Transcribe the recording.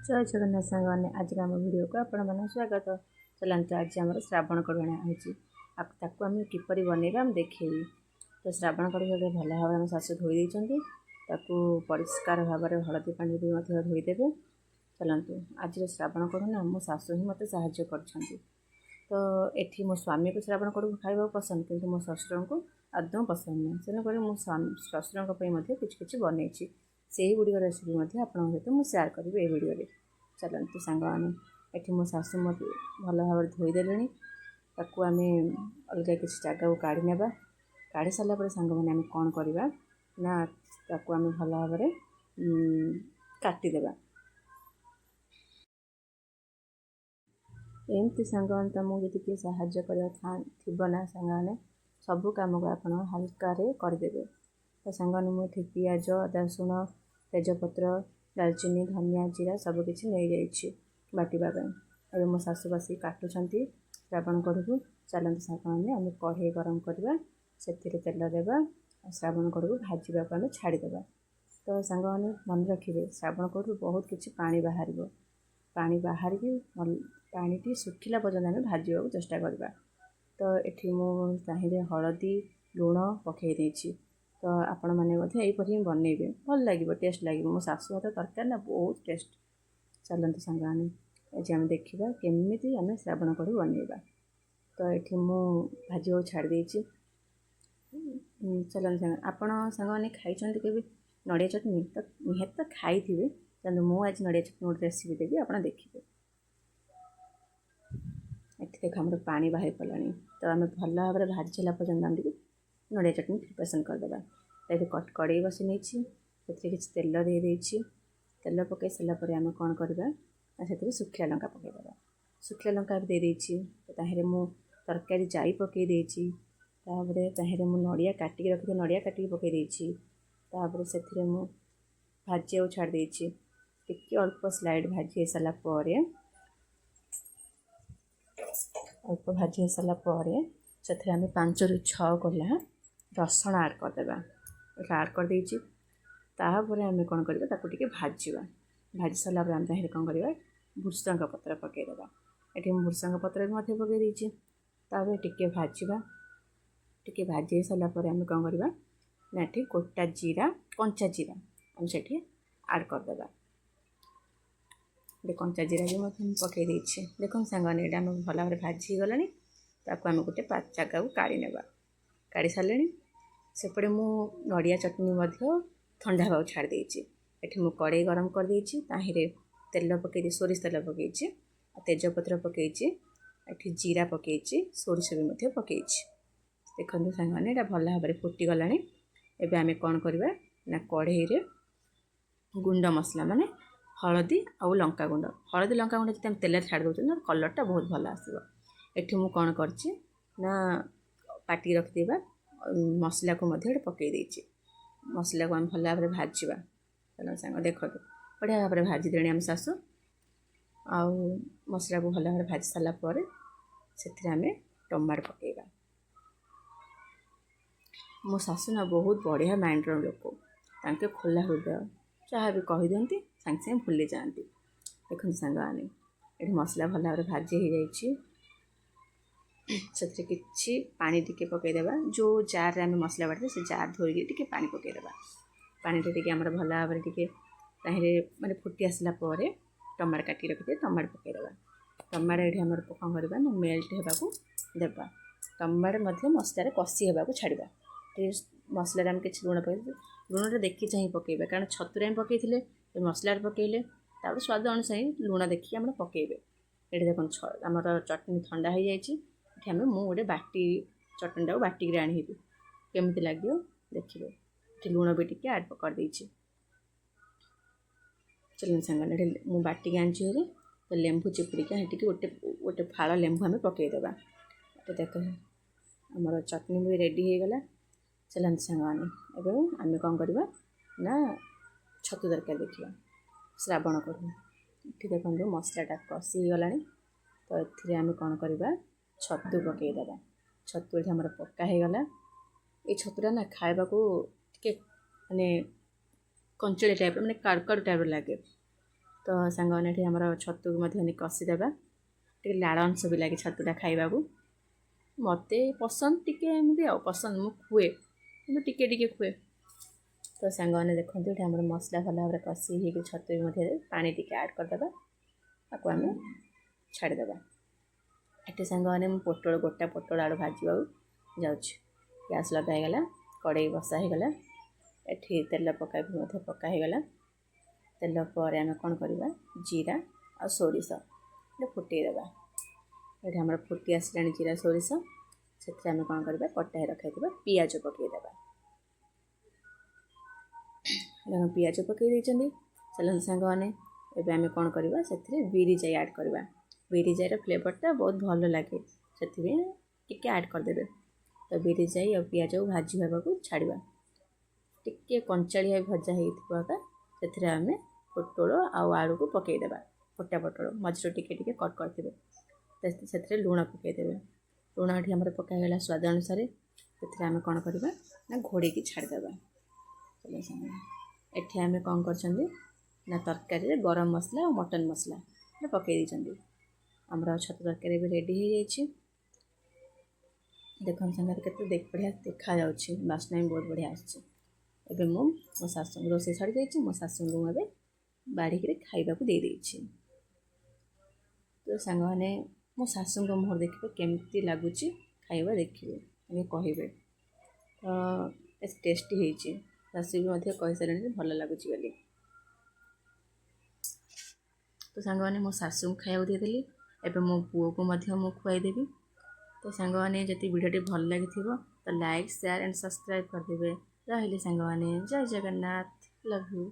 जय जगन्नाथ साଙ୍ଗने आज आम वीडियो को आपण मन स्वागत। चलते आज आम श्रावण करुणा होती आम किपर बनइबा देखेबी। तो श्रावण करुणा भल भाव में शाशु धोई देती परिष्कार भाव में हलदी पानी भी धोईदेवे। चलतु आज श्रावण करुणा मो शाशु ही मत साहाय्य कर। तो ये मो स्वामी को श्रावण कड़ू खावा पसंद कि मो शशुर को आदौ पसंद नहीं तेणुक मो शशुर कि बनई से गुड़ रेसिपी आपंक सहित मुझे सेयार करी ये वीडियो। चलते सांग मैंने मो शाशु मत भल भाव धोईदे ताकू आम अलग किसी जगह को काढ़ी नेबा। काढ़ी सारापर सांग मैंने आम कौन करवा ना ताकू आम भल भाव काटिदेबा। एमती सांग तुमको जी किए साहाय्य करना सांग सबू कम को आप हल्के करदे। तो सांगने मुझे पियाज अदा रसुण तेजपत्र दालचीनी धनिया जीरा सबकि नहीं जाइए बाटिबा। अब मो शाशु बस काटुंट श्रावण कड़ू को। चलते सांग आम कढ़ई गरम करवा से तेल देवा श्रावण कड़ू को भाजवा को आम छाड़ीदे। तो सांग मैंने मन रखिए श्रावण कड़ू बहुत किसी पानी बाहर पानी बाहर पानी सुखिला पर्यंत आम भाजवा चेष्टा करवा। तो ये मुझे चाहिए हलदी लुण पकई। तो आपण मैंने यहीपरि बनइबे भल लगे टेस्ट लगे। मो शाशु हाथ तरकारी ना बहुत टेस्ट। चलते सांग आज आम देखा केमी आम श्रावण कड़ू बनइबा। तो ये मुझे भाजवा छाड़ी। चलते सांग आपण सांग मैंने खाई के नड़िया चटनी तो निहत तो खाई थे। चलो मुझे आज नड़िया चटनी गोटे रेसिपी देवी आप देखिए। ये देख आम पानी बाहर पड़ा। तो आम भल भाव में भाजी सारा पर्यटन आम नड़िया चटनी प्रिपरेसन करदे। तो कड़ई बसी नहीं किसी तेल दे तेल पकई सारापर आम कौन करवा से सुखिला लंका पकईदे। सुखिला लंका भी दे मु तरकारी जाई पकई देपर मु नड़िया काटिक रखी नड़िया काटिक पकई देपर से भाजी छाड़ी टी अल्प स्लाइड भाजी सारापर अल्प भाजी सारापर से 5 ରୁ 6 गला रसुण आड करदे। आड कर तापर आम कौन करवा भाजवा। भाजी सारापर आम कौन करवा भृसंग पत्र पकईदे। ये भृसंग पत्र भी पकई टी भाजवा। टी भाजी सारापर आम कौन करवा ना ये गोटा जीरा कंचा जीरा आम से आड करदे। कंचा जीरा भी पकई देख सांगने आम भल भाव भाजी गला। ताकू आम गोटे जगह को काढ़ी नेबा। काढ़ी सारे सेपटे मु नड़िया चटनी ठंडा हवा छाड़ी। ये मु कड़ई गरम कर तेल पकई सोरिष तेल पकई तेजपत्र पकई ये जीरा पकई सोरिष भी पकई। देखो सांगने भल भाव में फुटीगला। एबे आम कौन करवा ना कढ़ई रे गुंड मसला माने हलदी आउ लंका गुंड हलदी लंका गुंड जो तेल छाड़ दे ना कलरटा बहुत भल आसो। ये मुझे कौन करना काटिक रखिदेवा मसला को पकई मसला को आम भल भाव में भाजवा। चलो सांग देख बढ़िया भाव में भाजी दे आम शाशु आउ मसला को भल भाव भाजी सारापर से टमाटो पकईवा। मो शाशु ना बहुत बढ़िया माइंड लोक तांके खोला हृदय जहाँ भी कही दिखती सागे सागे भूली जाती। देखते सांग आने ये मसला भल भाव में भाजी हो जाए से कि पानी टी पकईदेवा। जो जार आम मसला बाटे से जार धोई टी पानी पकईदेवा। पानी टी आम भल भाव में माने फुटी आसला टमाटो काटी रखिए टमाटो पकईदेवा। टमाटो ये आम कौन करवा ना मेल्ट होगा देवा। टमाटो मसलार कषी होगा छाड़ा। मसलार आम किसी लुण पकई लुणटा देखी चाहिए पकईबे कारण छतुरे आम पकईले मसलार पकईले तापर स्वाद अनुसार लुण देखिए आम पकईबे। ये देख आम चटनी ठंडा हो जाए गोटे बाटी चटनीटा को बाटिक आनी केमी लगे देखिए। लुण भी टी आड कर दे। चलो सांगने मु बाटिक आनी तो लेंबू चिपुड़ी गोटे गोटे फाड़ लेंबू आम पकईदेवा। देख आमर चटनी भी रेडी हो गला। चलते सांगने एवं आम कौन करवा ना छतु तरकारी देखा श्रावण कड़ू। ये देखो मसलाटा कषि गला। तो ये आम कौन करवा छतु पकईदेवा। छतु ये आमर पक्का हो गला। ये छतुटा ना खावा को माने कंचड़ी टाइप माने काड़ू काड़ू टाइप लगे। तो सांगने ये आमर छतु कषिदेवा टे लाल अंश भी लगे छतुटा खाइबा मत पसंद टी एमती पसंद मु खुए कि टिके खुए। तो सांगने देखते ये आम मसला भल भाव कषि हो छतु मध्य पा टी आड करदे आपको आम छाड़देवा। ये सांगने पोटल गोटा पोटल आलू भाजा जाऊँ गैस लगाईगला कड़े बसा होगला एठी तेल पकाई पकाईगला तेल पर आम कौन करवा जीरा आ सोरिष फुटेदेवा। ये आम फुटी आसला जीरा सोरिष से आम कौन करवा कटा रखा पियाज पकईदेवा। पियाज पकई चलन सांगने एबे आम कौन करवा से बिरी जाई ऐड करवा। बिरी जाईर फ्लेवरटा बहुत भल लगे से टिके ऐड करदे। तो बिरी जाई और पियाज को भाजी होगा छाड़ा टिके कंचाड़िया भजा होगा से आम पोटल आलू को पकईदेवा। गोटा पोटल मझे टिके कट करते से लुण पकईदेवे। लुण ये आम पकाईगला स्वाद अनुसार से आम कौन करवा ना घोड़ी की छाड़देवा। एठी आम कौन कर तरकारी गरम मसला और मटन मसला पकई आमर छतु तरकारी भी रेडी हो जाए। देख संगे के बढ़िया देखा बास्ना भी बहुत बढ़िया आसो मो शाशु रोसे छाड़ी जाइए मो शाशु को मुझे बाढ़ी खाइबा दे देछि। तो सांग मैंने मो शाशु मुहर देखिए केमती लगुच खाइबा देखिए कहे तो टेस्टी होती शाशु भी कही सारे भल लगुच बोली। तो सांग मैंने मो शाशु खाइबा देदेली एवं मो पुओ को खुआईदेवी। तो सांग मैंने जब वीडियो भल लगी तो लाइक शेयर एंड सब्सक्राइब करदे। रही सांग मैंने जय जगन्नाथ लव यू।